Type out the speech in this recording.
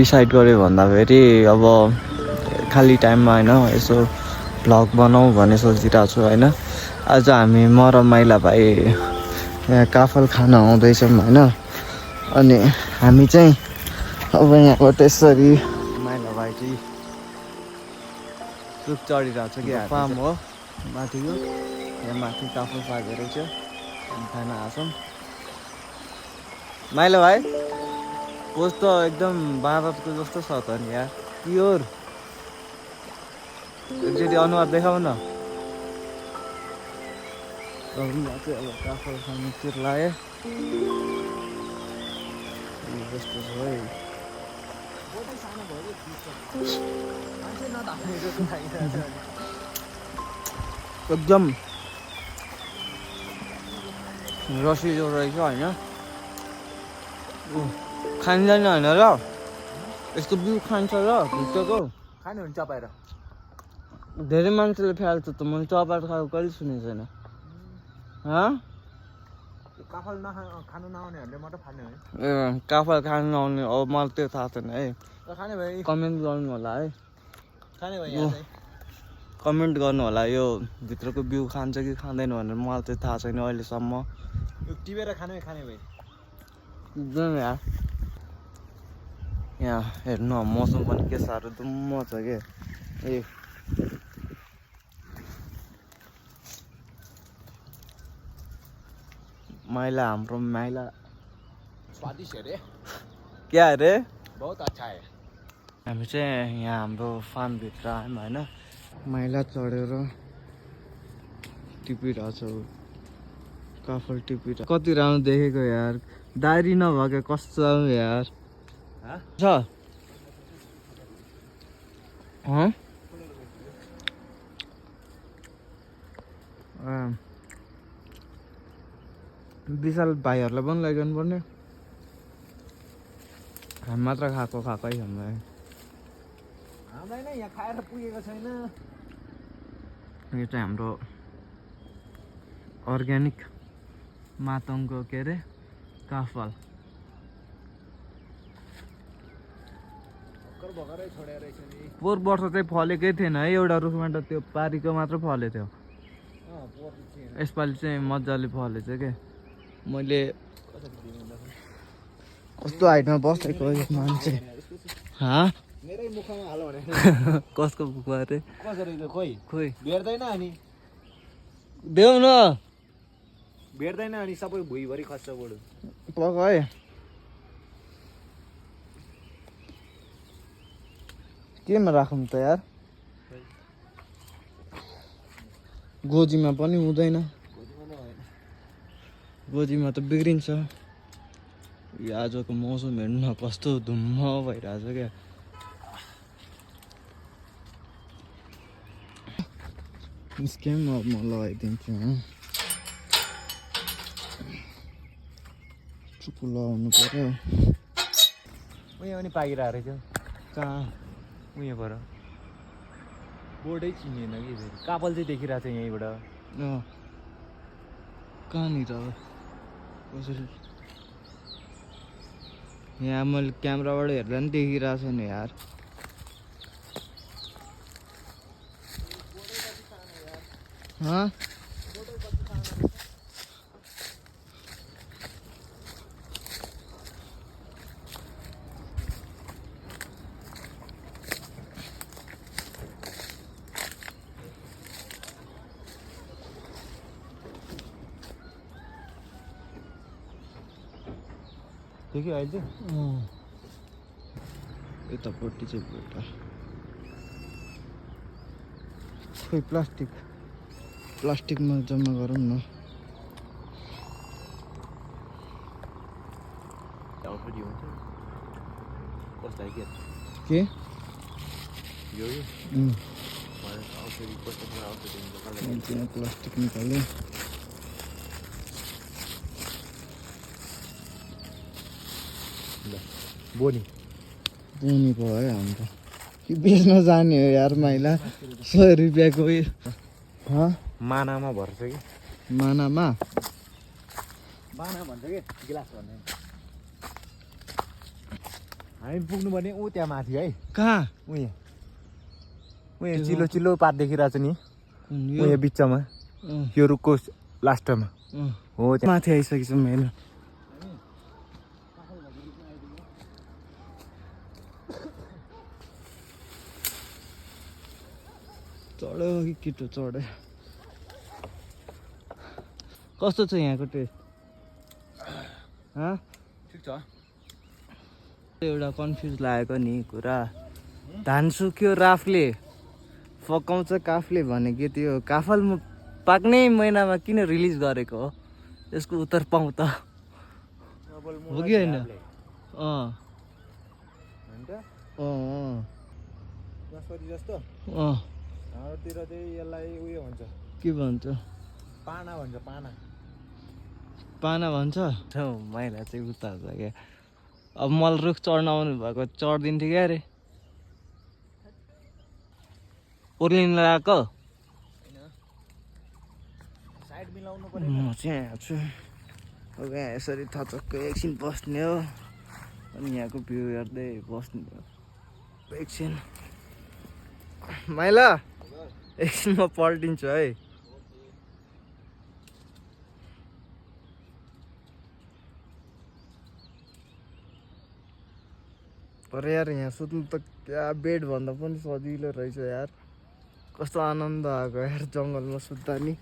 Decide गऱ्यो भन्दाखेरि अब खाली टाइममा होइन यसो भ्लग बनाऊँ भन्ने सोचिरहेको छु होइन। आज हामी म र माइला भाइ यहाँ काफल खान आउँदैछौँ होइन। अनि हामी चाहिँ अब यहाँबाट यसरी माइला भाइ चाहिँ रुख चढिरहेको छ कि फार्म हो माथिको, यहाँ माथि काफल पाएको रहेछ। हामी खान आउँछौँ। माइला भाइ पोस्ट त एकदम भारतको जस्तो छ त नि यार, प्योर। एकचोटि अनुहार देखाऊ न। चाहिँ अब काफल खानुतिर लाग्यो जस्तो छ है। एकदम रसिलो रहेछ होइन। खाइँदैन होइन र, यस्तो बिउ खान्छ र भित्रको खानु हुन्छ चपाएर। धेरै मान्छेले फ्याल्छ त, मैले चपाएर खाएको कहिले सुनेको छैन। काफल खानु नआउनेहरूले मात्र फाल्ने हो। ए काफल खानु नआउने, अब मलाई त्यो थाहा छैन है। खाने भाइ कमेन्ट गर्नु होला है, खाने भाइ कमेन्ट गर्नु होला यो भित्रको बिउ खान्छ कि खाँदैन भनेर। मलाई चाहिँ थाहा छैन अहिलेसम्म। यो टिपेर खाने भाइ एकदम यार। यहाँ हेर्नु मौसम पनि के साह्रो दुम्म छ के। ए माइला, हाम्रो माइला स्वादिष्ट अरे। क्या अरे? बहुत अच्छा है। हामी चाहिँ यहाँ हाम्रो फार्मभित्र आयौँ होइन। माइला चढेर टिपिरहेको छ काफल टिपिरहेको। कति राम्रो देखेको यार, दारी नभएको कस्तो यार छ। विशाल भाइहरूलाई पनि लैजानु पर्ने। हामी मात्र खाएकै हामीलाई। हामीलाई नै यहाँ खाएर पुगेको छैन। यो चाहिँ हाम्रो अर्ग्यानिक मातङको के अरे काफल। पोहोर वर्ष चाहिँ फलेकै थिएन है एउटा रुखमा त, त्यो पारीको मात्र फलेको थियो। यसपालि चाहिँ मजाले फलेछ क्या। मैले कस्तो हाइटमा बसेको यो मान्छे। मेरै मुखमा हाल भने कसको मुखमा अरे? कसरी खोइ खोइ भेट्दैन अनि देऊ न, भेट्दैन अनि सबै भुइँभरि खस्छ बडु। पक है। केमा राखौँ त यार? गोजीमा पनि हुँदैन, गोजीमा त बिग्रिन्छ। यो आजको मौसम हेर्नु न कस्तो धुम्म भइरहेछ क्या। निस्क्यो म लगाइदिन्छु। चुपु लगाउनु पर्यो। उयो पनि पाकिरहेको रहेछ। कहाँ? उयो पर बोर्डै चिनिएन कि फेरि। कापल चाहिँ देखिरहेको छ यहीँबाट। कहाँनिर कसरी? यहाँ मैले क्यामेराबाट हेर्दा पनि देखिरहेको छैन यार। देखियो अहिले चाहिँ यतापट्टि चाहिँ एउटा खोइ प्लास्टिकमा जम्मा गरौँ न। के त्यहाँ प्लास्टिक निकाल्यो। बोनी बोनी भयो है हाम्रो। कि बेच्न जाने हो यार माइला? 100 रुपियाँको मानामा भर्छ कि मानामा बाना भन्छ कि गिलास भन्ने। हामी पुग्नुपर्ने ऊ त्यहाँ माथि है कहाँ उयो चिल्लो चिल्लो पात देखिरहेको छ नि यो उयो बिचमा यो रुखको लास्टमा हो त्यहाँ माथि आइसकेछौँ हेर्नु चढ्यो कि केटो चढ्यो कस्तो छ यहाँको टेस्ट ठिक छ एउटा कन्फ्युज लागेको नि कुरा धान सुक्यो राफले फकाउँछ काफले भनेको त्यो काफल पाक्ने महिनामा किन रिलिज गरेको हो त्यसको उत्तर पाउँ त हो कि होइन जस्तो हाम्रोतिर चाहिँ यसलाई उयो भन्छ के भन्छ पाना भन्छ पाना पाना भन्छ माइला चाहिँ उता छ क्या अब मल रुख चढ्न आउनु भएको चढिदिन्थ्यो क्या अरे ओर्लिन लगाएको साइड मिलाउनु म चाहिँ यहाँ छु अब यहाँ यसरी थचक्कै एकछिन बस्ने हो अनि यहाँको भ्यू हेर्दै बस्ने हो एकछिन माइला एकछिन म पल्टिन्छु है तर यार यहाँ सुत्नु त क्या बेड भन्दा पनि सजिलो रहेछ यार कस्तो आनन्द आएको यार जङ्गलमा सुत्दा नि